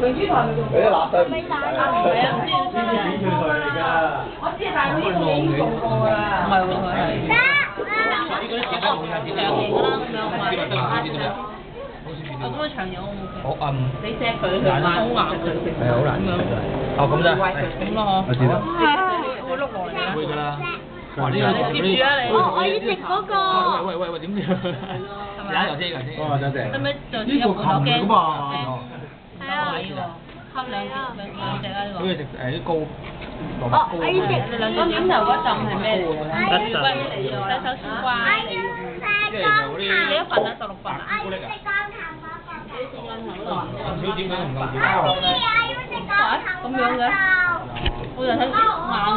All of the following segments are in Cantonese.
明珠台咪仲嗰啲垃圾唔係啊，唔知點算啊！我知，但係呢個已經做過啦。唔係喎，佢係。我咁嘅長嘢我冇。好你錫佢好硬係好難。哦咁啫。咁咯我知道。會碌落嚟嘅。會㗎啦。哇！你接住啊你。我要食嗰個。喂，點樣？有頭先，哦，多謝。使唔使就呢個我驚？係啊。合理啊。兩隻啊呢個。好似食啲糕。我要食。你兩隻點頭嗰陣係咩嚟㗎？得喂，洗手先乖。我要食幾多份啊？16份啊？我要食鋼琴嗰個。少點解唔夠我要食鋼琴嗰個。我就睇硬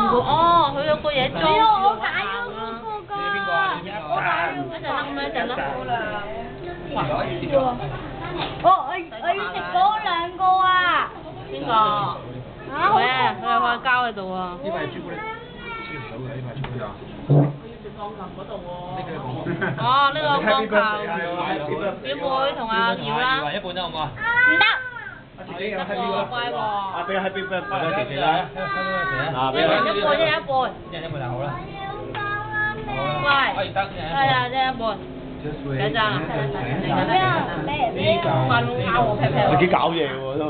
過，哦，佢有個嘢裝住我揀咗嗰個㗎。一陣啦，咁樣一陣啦。我要食嗰兩個啊！邊個？咩？佢有塊膠喺度喎。呢塊係朱古力，黐唔到嘅呢塊朱古力啊！哦，呢個光靠表妹同阿耀啦。一半得好唔好啊？唔得。得喎，乖喎。啊，俾個 Happy Birthday 謝謝啦，一人一半，一人一半。一人一半就好啦。乖。可以得嘅。係啊，一人一半。幾張啊？咩？翻窿咬我劈劈。幾搞嘢喎都。